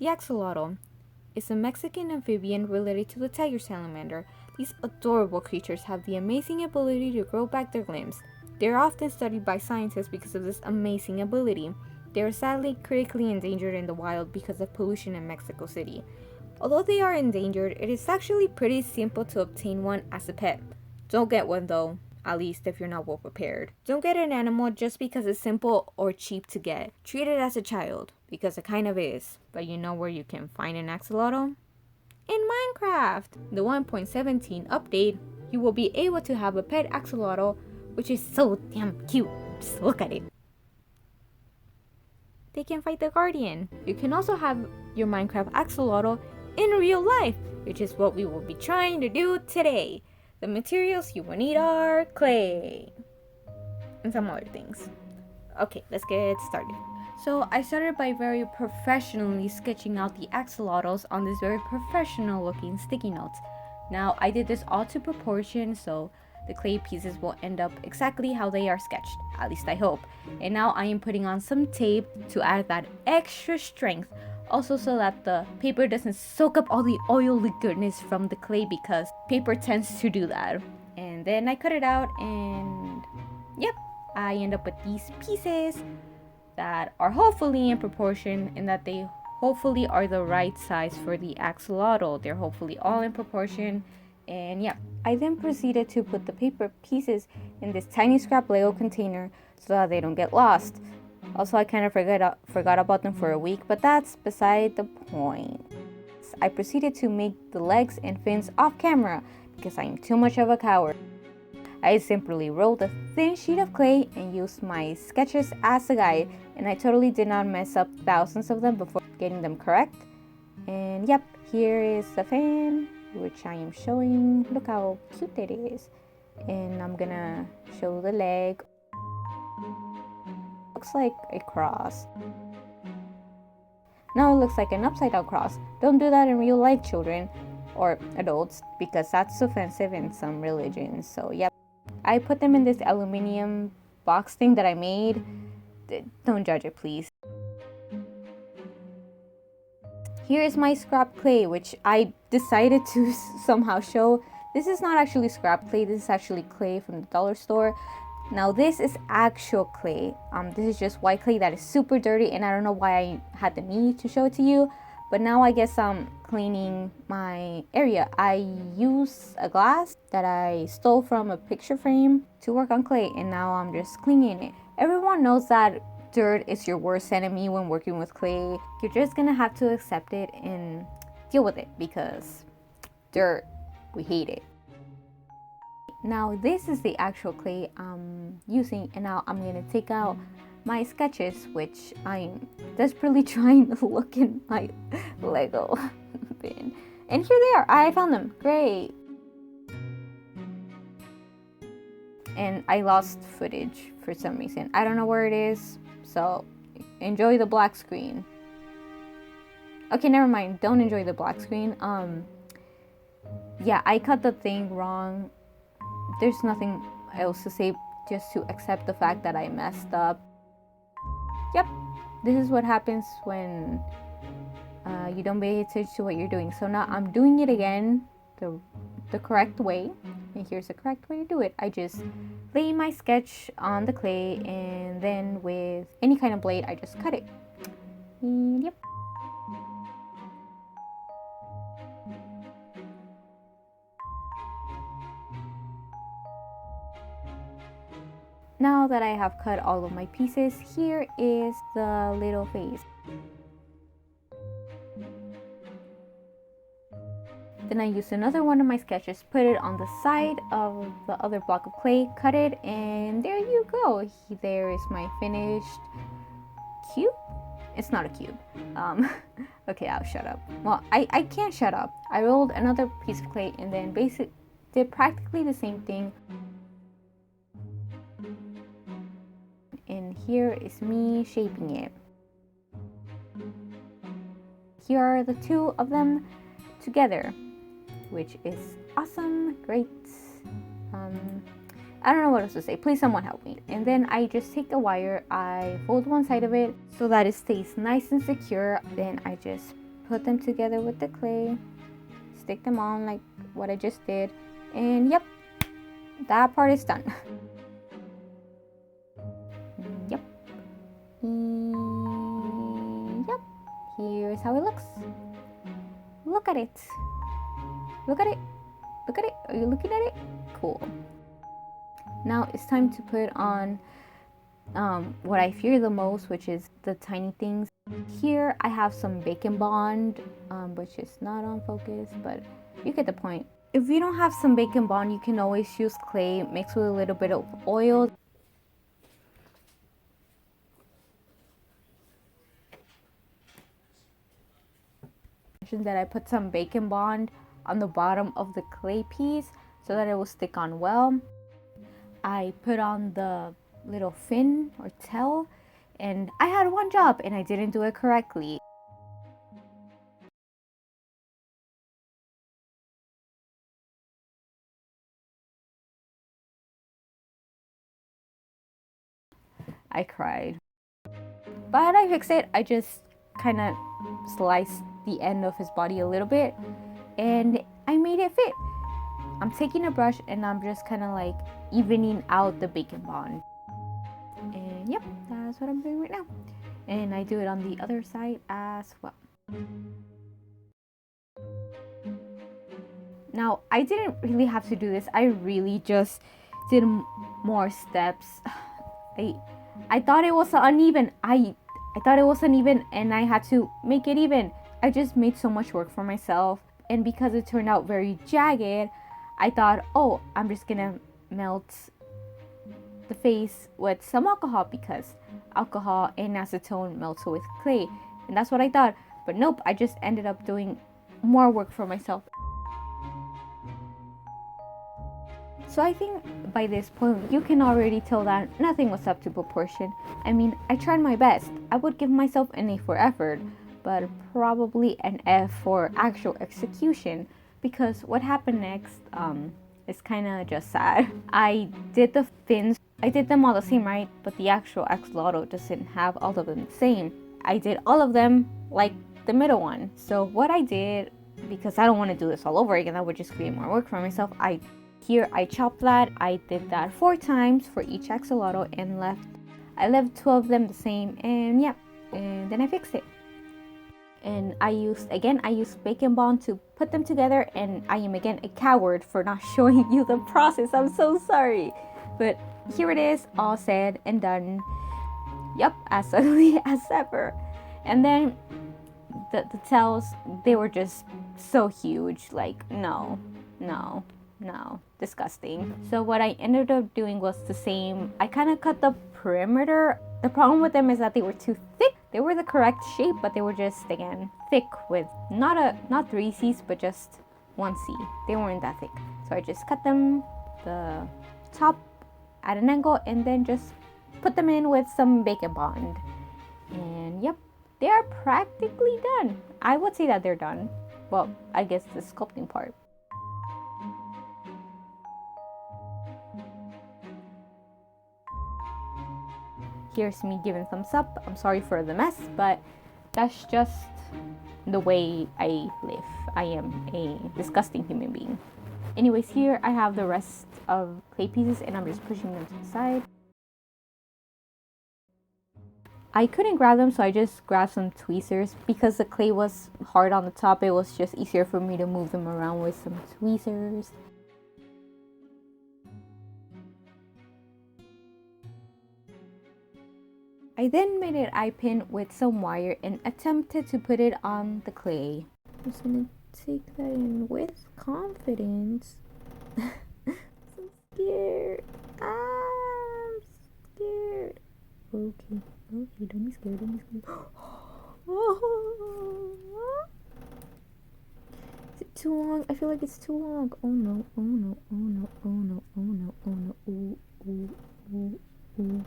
The axolotl is a Mexican amphibian related to the tiger salamander. These adorable creatures have the amazing ability to grow back their limbs. They are often studied by scientists because of this amazing ability. They are sadly critically endangered in the wild because of pollution in Mexico City. Although they are endangered, it is actually pretty simple to obtain one as a pet. Don't get one though, at least if you're not well prepared. Don't get an animal just because it's simple or cheap to get. Treat it as a child, because it kind of is. But you know where you can find an axolotl? In Minecraft! The 1.17 update, you will be able to have a pet axolotl, which is so damn cute. Just look at it. They can fight the guardian. You can also have your Minecraft axolotl in real life, which is what we will be trying to do today. The materials you will need are clay and some other things. Okay, let's get started. So I started by very professionally sketching out the axolotls on this very professional looking sticky notes. Now I did this all to proportion, so the clay pieces will end up exactly how they are sketched, at least I hope. And now I am putting on some tape to add that extra strength, also so that the paper doesn't soak up all the oily goodness from the clay, because paper tends to do that. And then I cut it out, and yep, I end up with these pieces that are hopefully in proportion, and that they hopefully are the right size for the axolotl. They're hopefully all in proportion. And yeah, I then proceeded to put the paper pieces in this tiny scrap Lego container so that they don't get lost. Also, I kind of forgot about them for a week, but that's beside the point. I proceeded to make the legs and fins off camera because I'm too much of a coward. I simply rolled a thin sheet of clay and used my sketches as a guide, and I totally did not mess up thousands of them before getting them correct. And yep, here is the fin, which I am showing. Look how cute it is. And I'm gonna show the leg. Looks like a cross. Now it looks like an upside down cross. Don't do that in real life, children or adults, because that's offensive in some religions. So yep, I put them in this aluminum box thing that I made. Don't judge it, please. Here is my scrap clay, which I decided to somehow show. This is not actually scrap clay, this is actually clay from the dollar store. Now this is actual clay. This is just white clay that is super dirty, and I don't know why I had the need to show it to you. But now I guess I'm cleaning my area. I use a glass that I stole from a picture frame to work on clay, and now I'm just cleaning it. Everyone knows that dirt is your worst enemy when working with clay. You're just gonna have to accept it and deal with it, because dirt, we hate it. Now this is the actual clay I'm using, and now I'm gonna take out my sketches, which I'm desperately trying to look in my Lego bin. And here they are, I found them, great. And I lost footage for some reason. I don't know where it is, so enjoy the black screen. Okay, never mind, don't enjoy the black screen. Yeah, I cut the thing wrong. There's nothing else to say, just to accept the fact that I messed up. Yep, this is what happens when you don't pay attention to what you're doing. So now I'm doing it again the correct way, and here's the correct way to do it. I just lay my sketch on the clay, and then with any kind of blade I just cut it. And yep. Now that I have cut all of my pieces, here is the little face. Then I used another one of my sketches, put it on the side of the other block of clay, cut it, and there you go. There is my finished cube. It's not a cube. Okay, I'll shut up. Well, I can't shut up. I rolled another piece of clay and then did practically the same thing. And here is me shaping it. Here are the two of them together, which is awesome, great. I don't know what else to say. Please someone help me. And then I just take the wire, I fold one side of it so that it stays nice and secure. Then I just put them together with the clay, stick them on like what I just did, and yep, that part is done. Yep. Yep. Here's how it looks. Look at it. Look at it. Look at it. Are you looking at it? Cool. Now it's time to put on what I fear the most, which is the tiny things. Here I have some bacon bond, which is not on focus, but you get the point. If you don't have some bacon bond, you can always use clay mixed with a little bit of oil. That I put some bacon bond on the bottom of the clay piece so that it will stick on well. I put on the little fin or tail, and I had one job and I didn't do it correctly. I cried, but I fixed it. I just kind of sliced the end of his body a little bit and I made it fit. I'm taking a brush and I'm just kind of like evening out the bacon bond. And yep, that's what I'm doing right now. And I do it on the other side as well. Now, I didn't really have to do this. I really just did more steps. I thought it was uneven. I thought it was uneven and I had to make it even. I just made so much work for myself. And because it turned out very jagged, I thought, oh, I'm just gonna melt the face with some alcohol because alcohol and acetone melts with clay. And that's what I thought. But nope, I just ended up doing more work for myself. So I think by this point, you can already tell that nothing was up to proportion. I mean, I tried my best. I would give myself an A for effort, but probably an F for actual execution, because what happened next is kind of just sad. I did the fins. I did them all the same, right? But the actual axolotl doesn't have all of them the same. I did all of them like the middle one. So what I did, because I don't want to do this all over again, that would just create more work for myself. I chopped that. I did that 4 times for each axolotl and I left 2 of them the same, and yeah, and then I fixed it. And I used bacon bond to put them together, and I am again a coward for not showing you the process. I'm so sorry. But here it is, all said and done. Yep, as ugly as ever. And then the tails, they were just so huge. Like, no, disgusting. So what I ended up doing was the same. I kind of cut the perimeter. The problem with them is that they were too thick. They were the correct shape, but they were just, again, thick with not 3 C's, but just 1 C. They weren't that thick. So I just cut them, the top at an angle, and then just put them in with some bacon bond. And yep, they are practically done. I would say that they're done. Well, I guess the sculpting part. Here's me giving thumbs up. I'm sorry for the mess, but that's just the way I live. I am a disgusting human being. Anyways, here I have the rest of clay pieces and I'm just pushing them to the side. I couldn't grab them, so I just grabbed some tweezers. Because the clay was hard on the top, it was just easier for me to move them around with some tweezers. I then made an eye pin with some wire and attempted to put it on the clay. I'm just gonna take that in with confidence. I'm scared. I'm scared. Okay, don't be scared, Is it too long? I feel like it's too long. Oh no, oh no, oh no, oh no, oh no, oh no, ooh, ooh, ooh, ooh.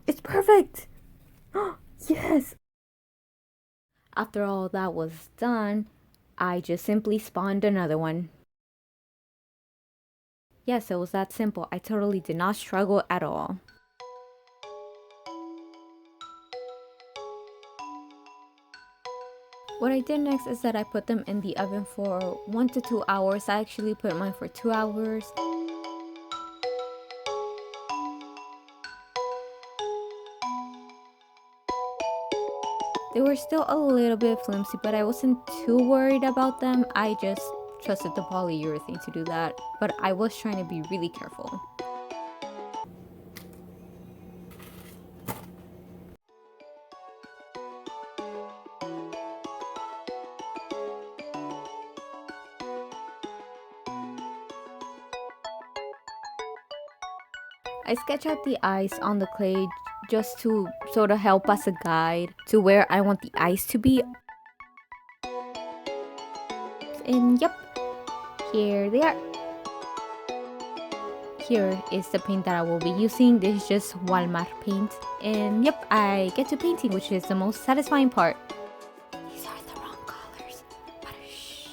It's perfect! Yes! After all that was done, I just simply spawned another one. Yes, it was that simple. I totally did not struggle at all. What I did next is that I put them in the oven for 1 to 2 hours. I actually put mine for 2 hours. They were still a little bit flimsy, but I wasn't too worried about them. I just trusted the polyurethane to do that, but I was trying to be really careful. I sketch out the eyes on the clay just to sort of help as a guide to where I want the eyes to be. And yep, here they are. Here is the paint that I will be using. This is just Walmart paint. And yep, I get to painting, which is the most satisfying part. These are the wrong colors, but shh.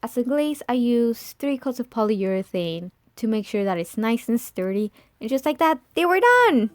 As a glaze, I use 3 coats of polyurethane to make sure that it's nice and sturdy. And just like that, they were done!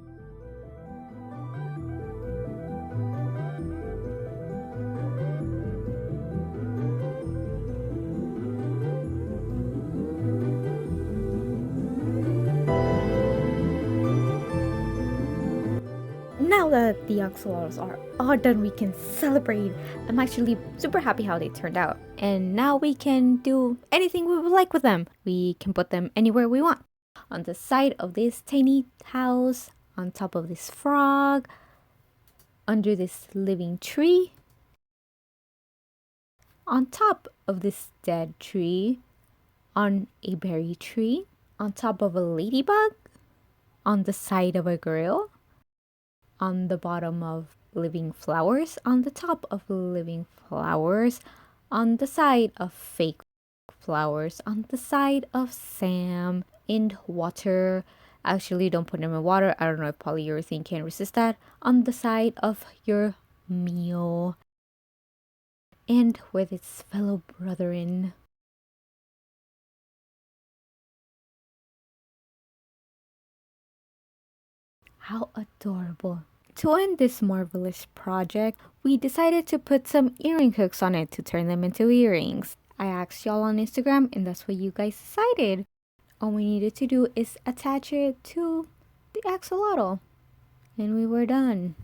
Now that the axolotls are all done, we can celebrate. I'm actually super happy how they turned out. And now we can do anything we would like with them. We can put them anywhere we want. On the side of this tiny house, on top of this frog, under this living tree, on top of this dead tree, on a berry tree, on top of a ladybug, on the side of a grill, on the bottom of living flowers, on the top of living flowers, on the side of fake flowers, on the side of Sam, in water. Actually, don't put them in water. I don't know if polyurethane can resist that. On the side of your meal, and with its fellow brethren. How adorable. To end this marvelous project, we decided to put some earring hooks on it to turn them into earrings. I asked y'all on Instagram and that's what you guys decided. All we needed to do is attach it to the axolotl. And we were done.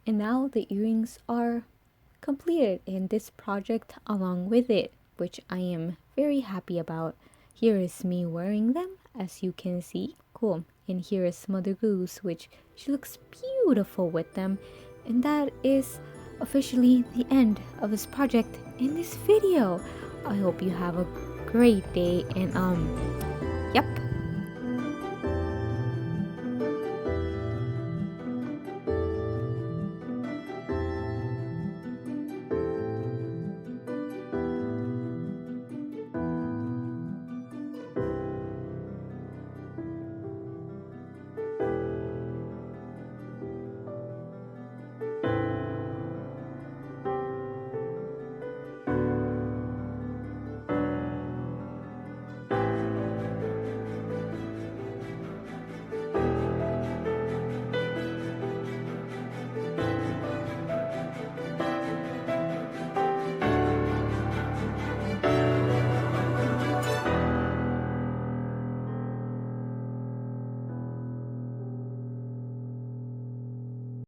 And now the earrings are completed in this project along with it, which I am very happy about. Here is me wearing them, as you can see. Cool. And here is Mother Goose, which she looks beautiful with them. And that is officially the end of this project in this video. I hope you have a great day, and